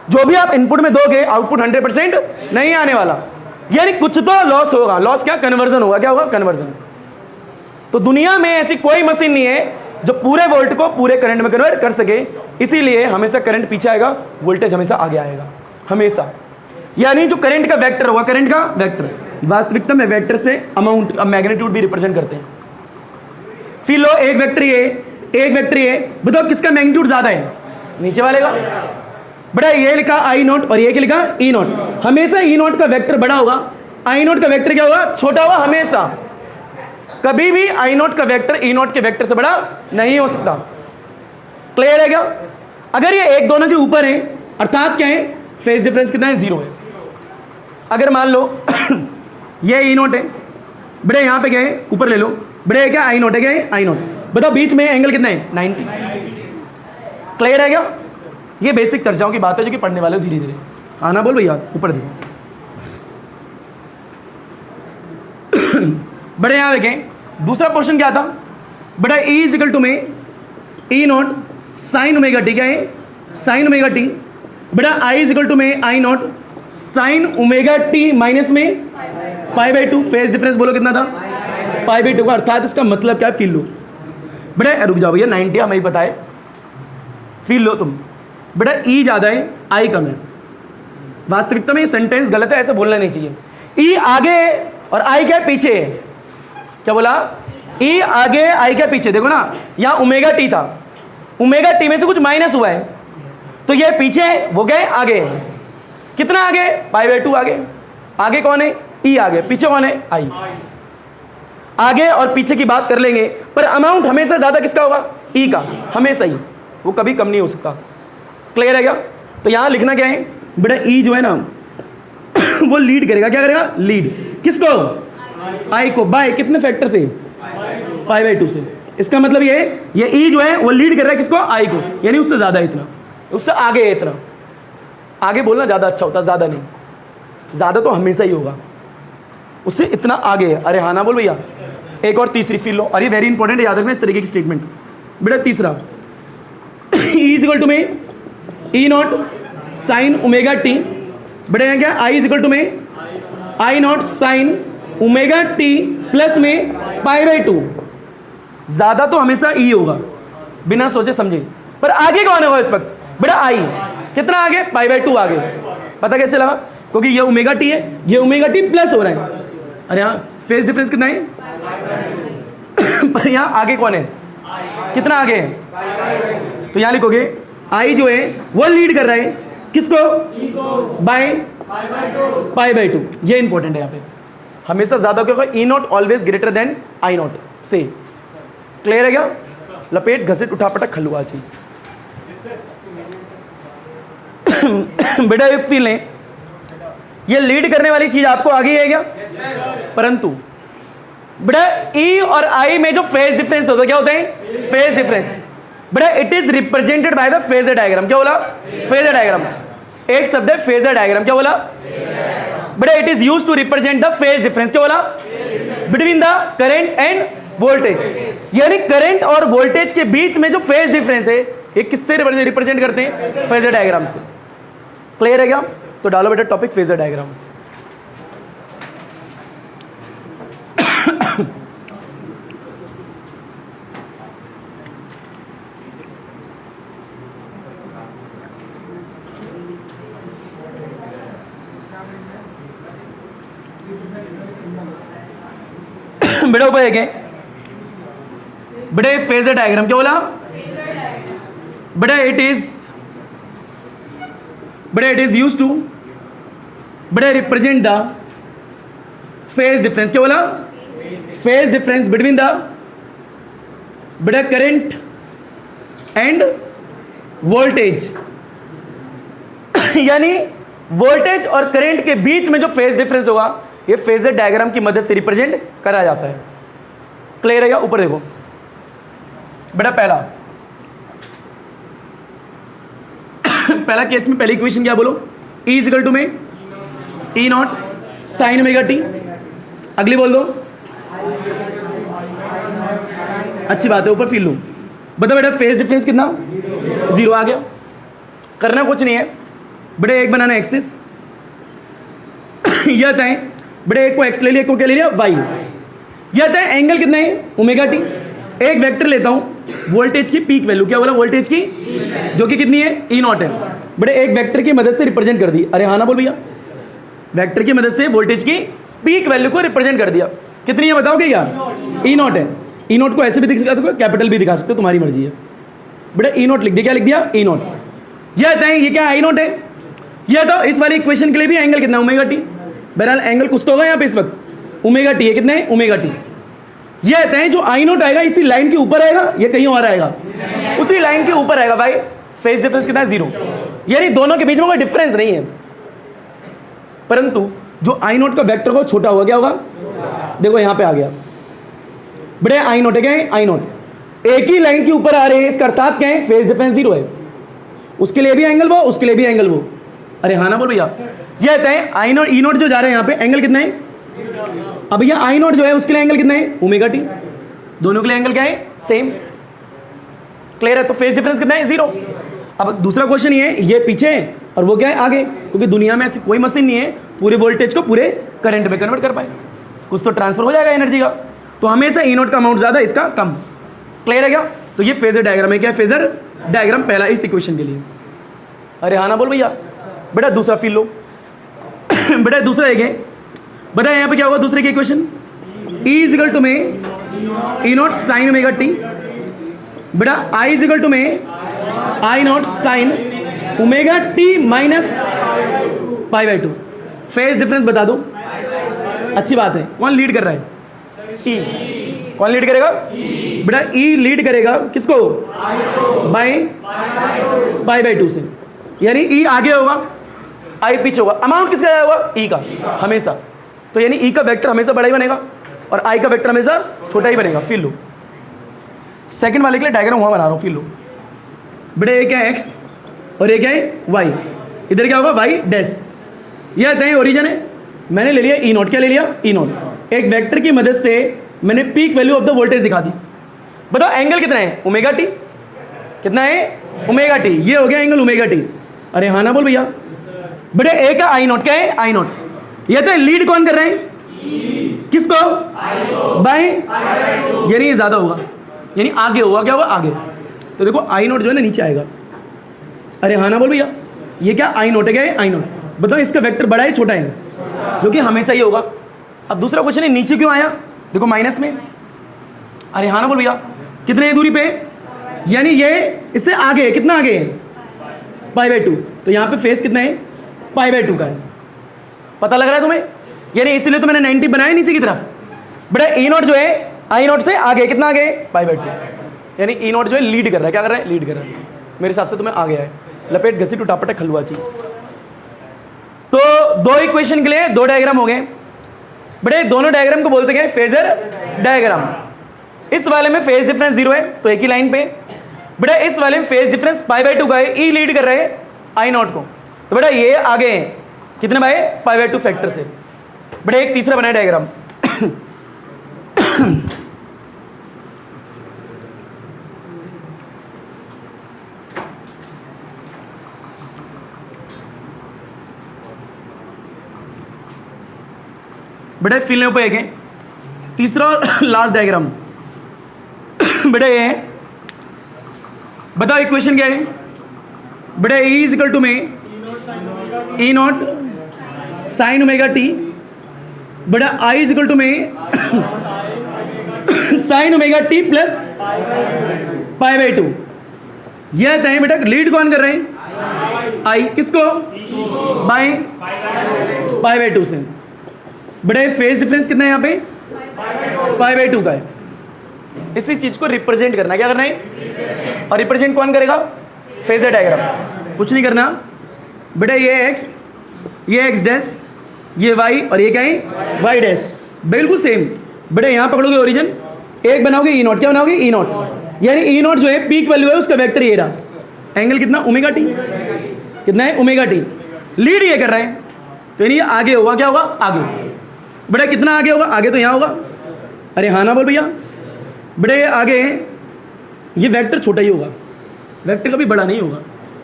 Speaker 1: जो भी आप इनपुट में दोगे आउटपुट 100% नहीं आने वाला, यानी कुछ तो लॉस होगा। लॉस क्या, कन्वर्जन होगा। क्या होगा, कन्वर्जन। तो दुनिया में ऐसी कोई मशीन नहीं है जो पूरे वोल्ट को पूरे करंट में कन्वर्ट कर सके। इसीलिए हमेशा करंट पीछे आएगा, वोल्टेज हमेशा आगे आएगा, हमेशा। यानी जो करंट का वेक्टर होगा, करंट का वेक्टर, वास्तविकता में वेक्टर से अमाउंट, मैग्नीट्यूड भी रिप्रेजेंट करते हैं। फिर लो, एक वेक्टर ये, एक वेक्टर ये, बताओ किसका मैग्नीट्यूड ज्यादा है, नीचे वाले का। बड़ा ये लिखा आई नॉट और ये क्या लिखा, ई नॉट। हमेशा ई नॉट का वेक्टर बड़ा होगा, आई नॉट का वेक्टर क्या होगा, छोटा होगा हमेशा। कभी भी आई नॉट का वेक्टर ई नॉट के वेक्टर से बड़ा नहीं हो सकता। क्लियर है क्या। अगर ये एक दोनों के ऊपर है, अर्थात क्या है, फेज डिफरेंस कितना है, 0 है। अगर मान लो ये ई नॉट है, बड़े यहाँ पे क्या है, ऊपर ले लो, बड़े क्या आई नॉट है, क्या है, आई नॉट। बताओ बीच में एंगल कितना है, 90। क्लियर है क्या। ये बेसिक चर्चाओं की बात है जो कि पढ़ने वाले धीरे धीरे। आना बोल भैया, ऊपर देखो। बड़े यहाँ देखें, दूसरा क्वेश्चन क्या था, बड़ा E इजिकल टू में E naught sine omega t, क्या है, साइन ओमेगा टी। बड़ा I इजिकल टू में I not sine omega t minus में pi by two. Phase difference बोलो कितना था, पाई बाई टू का। अर्थात इसका मतलब क्या है, फील लो। बड़ा रुक जाओ भैया, 90 हमें ही पता है, फील लो तुम। बेटा E ज़्यादा है, I कम है। वास्तविकता में ये सेंटेंस गलत है, ऐसे बोलना नहीं चाहिए। E आगे और I क्या पीछे है। क्या बोला, E आगे I क्या पीछे। देखो ना, यहाँ ओमेगा टी था, ओमेगा टी में से कुछ माइनस हुआ है, तो ये पीछे है, वो क्या है, आगे है। कितना आगे, पाई बाई 2 आगे। आगे कौन है, ई आगे, पीछे कौन है, आई। आगे और पीछे की बात कर लेंगे, पर अमाउंट हमेशा ज्यादा किसका होगा, ई का, हमेशा ही, वो कभी कम नहीं हो सकता। क्लियर है क्या? तो यहां लिखना क्या है बेटा, ई जो है ना वो लीड करेगा, क्या करेगा, लीड किसको, आई को, बाय कितने फैक्टर से, पाई बाई 2 से। इसका मतलब ये ई जो है वो लीड कर रहा है किसको, आई को, यानी उससे ज्यादा इतना, उससे आगे है इतना। आगे बोलना ज्यादा अच्छा होता है, ज्यादा नहीं, ज्यादा तो हमेशा ही होगा, उससे इतना आगे है। अरे हाँ ना बोल भैया। एक और तीसरी फील लो, अरे वेरी इंपॉर्टेंट, याद रखना इस तरीके की स्टेटमेंट बेटा। तीसरा ई इज इक्वल टू में E naught sine omega t, बेटा यहाँ क्या, आई इज इक्वल टू में I not sine omega t plus में पाई बाई 2। ज्यादा तो हमेशा ई होगा बिना सोचे समझे, पर आगे कौन होगा इस वक्त बेटा, आई। कितना आगे, पाई बाई 2 आगे। पता कैसे लगा, क्योंकि ये ओमेगा टी है, ये ओमेगा टी प्लस हो रहा है। अरे हाँ, फेज डिफरेंस कितना है पर यहाँ आगे कौन है, कितना आगे है, तो यहाँ लिखोगे आई जो है वो लीड कर रहा है किसको, बाय पाई बाई 2। ये इंपॉर्टेंट है यहाँ पे, हमेशा ज्यादा क्या होगा, E naught always greater than I naught से। क्लियर है क्या? लपेट घसीट उठा पटक खलुआ चीज बेटा एक फील है, ये लीड करने वाली चीज आपको आगे है क्या, परंतु बेटा ई और आई में जो फेज डिफरेंस होता है, क्या होता है, फेज डिफरेंस। बेटा it is represented by the phasor diagram. क्या बोला, फेजर डायग्राम। एक शब्द है फेजर डायग्राम, क्या बोला बेटा, it is used to represent the phase difference, क्या बोला, between the current and voltage. यानी करंट और वोल्टेज के बीच में जो फेज डिफरेंस है, ये किससे रिप्रेजेंट करते हैं, फेजर डायग्राम से। क्लियर है क्या? तो डालो बेटा टॉपिक फेजर डायग्राम। बेटा ऊपर एक है बेटा फेजर डायग्राम, क्या बोला बेटा, इट इज यूज्ड टू बेटा रिप्रेजेंट द फेज डिफरेंस। क्या बोला, फेज डिफरेंस बिटवीन द बेटा करंट एंड वोल्टेज। यानी वोल्टेज और करंट के बीच में जो फेज डिफरेंस होगा, ये फेजर डायग्राम की मदद से रिप्रेजेंट करा जाता है। क्लियर है क्या? ऊपर देखो बेटा, पहला केस में पहली इक्वेशन क्या बोलो, E इज इक्वल टू में E naught sine omega T. अगली बोल दो, अच्छी बात है, ऊपर फील लो। बता बेटा फेज डिफरेंस कितना, 0 आ गया। करना कुछ नहीं है बेटा, एक बनाना एक्सिस यह था बेटा, एक को एक्स ले लिया, एक को क्या ले लिया, वाई। यह था एंगल कितना है, ओमेगा टी। एक वेक्टर लेता हूं, वोल्टेज की पीक वैल्यू, क्या बोला, वोल्टेज की, जो कि कितनी है, ई नॉट है। बेटा एक वेक्टर की मदद से रिप्रेजेंट कर दी। अरे हाँ ना बोल भैया, वेक्टर की मदद से वोल्टेज की पीक वैल्यू को रिप्रेजेंट कर दिया। कितनी है बताओगे क्या, ई नॉट है। ई नॉट को ऐसे भी दिख सकते हो, कैपिटल भी दिखा सकते हो, तुम्हारी मर्जी है। बेटा ई नॉट लिख दिया, क्या लिख दिया, ई नॉट। यह था ये क्या, आई नॉट है। यह था इस वाली इक्वेशन के लिए भी एंगल कितना, ओमेगा टी। बहरहाल एंगल कुछ तो होगा यहाँ पे इस वक्त, ओमेगा टी है, कितने, ओमेगा टी। ये कहते हैं जो आई नोट आएगा इसी लाइन के ऊपर आएगा, ये कहीं और आएगा, उसी लाइन के ऊपर आएगा भाई। फेज डिफरेंस कितना है, 0। यानी दोनों के बीच में कोई डिफरेंस नहीं है, परंतु जो आई नोट का वेक्टर हो छोटा होगा, क्या होगा, देखो यहां पे आ गया बड़े आई नोट है, क्या है, आई नोट एक ही लाइन के ऊपर आ रहे हैं, इसका अर्थात क्या है, फेज डिफरेंस 0 है। उसके लिए भी एंगल वो, उसके लिए भी एंगल वो। अरे हाँ ना बोल भैया। ये कहते हैं आई नोट ई नोट जो जा रहे हैं यहाँ पे एंगल कितना है, अब भैया आई नोट जो है उसके लिए एंगल कितना है, ओमेगा टी। दोनों के लिए एंगल क्या है, सेम। क्लियर है? तो फेज डिफरेंस कितना है, 0। अब दूसरा क्वेश्चन ये है, ये पीछे है और वो क्या है, आगे, क्योंकि दुनिया में ऐसी कोई मशीन नहीं है पूरे वोल्टेज को पूरे करंट में कन्वर्ट कर पाए। कुछ तो ट्रांसफर हो जाएगा एनर्जी का, तो हमेशा ई नोट का अमाउंट ज्यादा, इसका कम। क्लियर है क्या? तो ये फेजर डायग्राम है। क्या है फेजर डायग्राम? पहला इस इक्वेशन के लिए। अरे हाँ ना बोल भैया। बेटा दूसरा फील लो। बेटा दूसरा एक है, बताया यहाँ पे क्या होगा दूसरे की equation, E is equal to में E naught sine omega t. बेटा I इज इक्वल टू में I not sine omega t minus π/2। Phase difference बता दो, अच्छी बात है। कौन लीड कर रहा है? ई। कौन लीड करेगा? बेटा ई लीड करेगा किसको? बाई π/2 से, यानी ई आगे होगा, आई पीछे होगा। अमाउंट किसका आया होगा? ई का, हमेशा। तो यानी ई का वेक्टर हमेशा बड़ा ही बनेगा और आई का वेक्टर हमेशा छोटा ही बनेगा। फिर लो सेकंड वाले के लिए डायग्राम वहां बना रहा हूं, फिर लो। बेटा ये क्या है? एक्स और ये क्या है? वाई। इधर क्या होगा? Y dash. यह आता है ओरिजिन है, मैंने ले लिया ई नोट। क्या ले लिया? ई नोट। एक वेक्टर की मदद से मैंने peak value of the voltage दिखा दी। बताओ एंगल कितना है? Omega T. कितना है? Omega T. ये हो गया एंगल ओमेगा टी। अरे हाँ ना बोल भैया। बेटा ए का आई नोट क्या है? आई नोट। ये तो लीड कौन कर रहे हैं? किसको? बाय, यानी ये ज्यादा होगा, यानी आगे होगा। क्या होगा? आगे। तो देखो आई नोट जो है ना नीचे आएगा। अरे हाँ ना बोल भैया। ये क्या आई नोट है? क्या है? आई नोट। बताओ इसका वेक्टर बड़ा है छोटा है? क्योंकि हमेशा ही होगा। अब दूसरा क्वेश्चन है नीचे क्यों आया? देखो माइनस में। अरे हाँ ना बोल भैया। कितने दूरी पे? यानी ये इससे आगे है। कितना आगे है? π/2। तो यहाँ पे फेस कितना है? π/2 का है। पता लग रहा है तुम्हें? यानी इसलिए तो मैंने 90 बनाया नीचे की तरफ। बेटा ई नोट जो है आई नोट से आगे, कितना आगे? π/2। यानी ई नोट जो है लीड कर रहा है। क्या कर रहा है? लीड कर रहा है। मेरे हिसाब से तुम्हें आ गया है। लपेट घसी टूटापटक खलुआ चीज। तो दो इक्वेशन के लिए दो डायग्राम हो गए। बेटे दोनों डायग्राम को बोलते हैं फेजर डायग्राम। इस वाले में फेज डिफरेंस 0 है तो एक ही लाइन पे। बेटा इस वाले में फेज डिफरेंस π/2 का है, ई लीड कर रहे हैं आई नोट को। तो बेटा ये आगे है कितने बाय? π/2 फैक्टर से। बेटा एक तीसरा बनाया डायग्राम। बेटा फिल पे एक है तीसरा और लास्ट डायग्राम। बेटा ये है, बताओ इक्वेशन क्या है? बेटा E इज इक्वल टू में E naught sine omega t. बेटा I इज इक्वल टू में साइन ओमेगा टी प्लस π/2। यह आता है बेटा लीड कौन कर रहे हैं? आई। किसको? बाय π/2 से। बेटा फेज डिफरेंस कितना है यहाँ पे? π/2 का है। इसी चीज को रिप्रेजेंट करना है। क्या करना है? और रिप्रेजेंट कौन करेगा? Phasor diagram. कुछ नहीं करना बेटा। ये एक्स, ये एक्स डैश, ये वाई और ये क्या है? Y dash. बिल्कुल सेम। बेटा यहाँ पकड़ोगे ओरिजिन, एक बनाओगे ई नोट। क्या बनाओगे? ई नोट। यानी ई नोट जो है पीक वैल्यू है उसका वेक्टर ये रहा। एंगल कितना? Omega T. कितना है? Omega T. लीड ये कर रहा है तो यानी ये आगे होगा। क्या होगा? आगे। बेटा कितना आगे होगा? आगे तो यहाँ होगा। अरे हाँ ना बोल भैया। बेटा ये आगे ये वेक्टर छोटा ही होगा, वेक्टर कभी बड़ा नहीं होगा।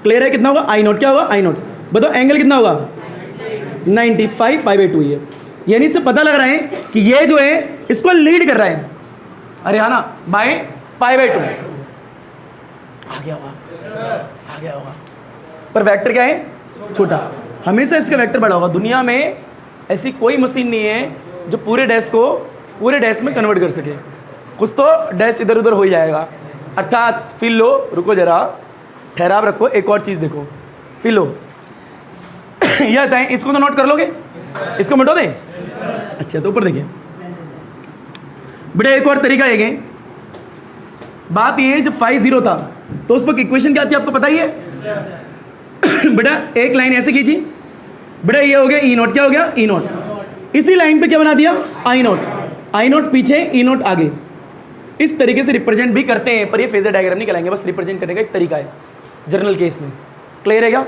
Speaker 1: क्लियर है? कितना होगा? आई नोट। क्या होगा? आई नोट। बताओ एंगल कितना होगा? 95 π/2 ये। यानी इससे पता लग रहा है कि ये जो है इसको लीड कर रहा है। अरे हाँ ना, बाय π/2 आ गया होगा, आ गया होगा। पर वेक्टर क्या है? छोटा। हमेशा इसका वेक्टर बड़ा होगा। दुनिया में ऐसी कोई मशीन नहीं है जो पूरे डैश को पूरे डैश में कन्वर्ट कर सके। कुछ तो डैश इधर उधर हो ही जाएगा। अर्थात फिर लो, रुको जरा, ठहराव रखो, एक और चीज़ देखो। फिर लो यह आता है, इसको तो नोट कर लोगे? इसको मिटो दे। अच्छा तो ऊपर देखिए बेटा, एक और तरीका है। बात ये है जब 5-0 था तो उस वक्त इक्वेशन क्या थी आपको पता ही है? बेटा एक लाइन ऐसे खींची। बेटा ये हो गया ई नोट। क्या हो गया? ई नोट। इसी लाइन पे क्या बना दिया? आई नोट। आई नोट पीछे, ई नोट आगे। इस तरीके से रिप्रेजेंट भी करते हैं, पर ये फेजर डायग्राम नहीं कहलाएंगे, बस रिप्रेजेंट करने का एक तरीका है जनरल केस में। क्लियर है क्या?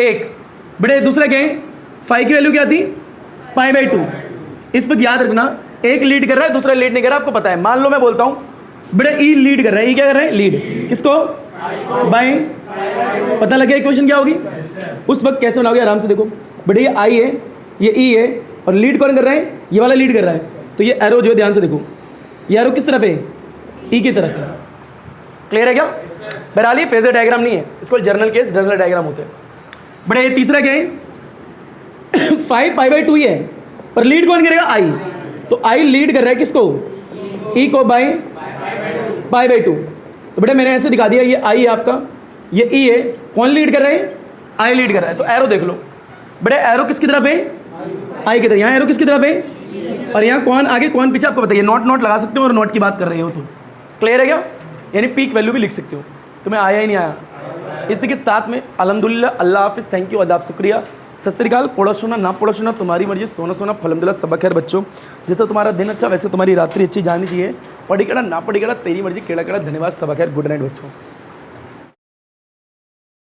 Speaker 1: एक। बेटा दूसरा क्या है? फाई की वैल्यू क्या थी? π/2। इस वक्त याद रखना, एक लीड कर रहा है, दूसरा लीड नहीं कर रहा। आपको पता है, मान लो मैं बोलता हूँ बेटा ई लीड कर रहा है। ई क्या कर रहा है? लीड। किसको? बाय। पता लग गया इक्वेशन क्या होगी? उस वक्त कैसे बनाओगे? आराम से देखो बेटा, ये आई है, ये ई है, और लीड कौन कर रहा है? ये वाला लीड कर रहा है। तो ये एरो जो है ध्यान से देखो, ये एरो किस तरफ है? ई की तरफ है। क्लियर है क्या? बहरहाल ये फेजर डायग्राम नहीं है, इसको जर्नल केस, जर्नल डायग्राम होते हैं। बेटा ये तीसरा क्या है? 5 π/2 ही है, पर लीड कौन करेगा? आई। तो आई लीड कर रहा है किसको? ई को बाय π/2। तो बेटा मैंने ऐसे दिखा दिया, ये आई है आपका, ये ई है। कौन लीड कर रहा है? आई लीड कर रहा है। तो एरो देख लो, बेटे एरो किसकी तरफ है, आई की तरफ। यहाँ एरो किसकी तरफ है, और यहाँ कौन आगे कौन पीछे आपको बताइए। नॉट नॉट लगा सकते हो और नॉट की बात कर रहे हो तो क्लियर है क्या, यानी पीक वैल्यू भी लिख सकते हो। तुम्हें आया ही नहीं आया, इसी के साथ में अल्हम्दुलिल्लाह, अल्लाह हाफिज़, थैंक यू, अदाब, शुक्रिया, सत श्री अकाल। पढ़ो ना पढ़ो सुना तुम्हारी मर्जी, सोना सोना अल्हम्दुलिल्लाह, सब खैर बच्चों। जैसे तुम्हारा दिन अच्छा वैसे तुम्हारी रात्रि अच्छी जानी चाहिए। पढ़ी केड़ा ना पढ़ी केड़ा तेरी मर्जी, केड़ा केड़ा, धन्यवाद, सब खैर, गुड नाइट बच्चों।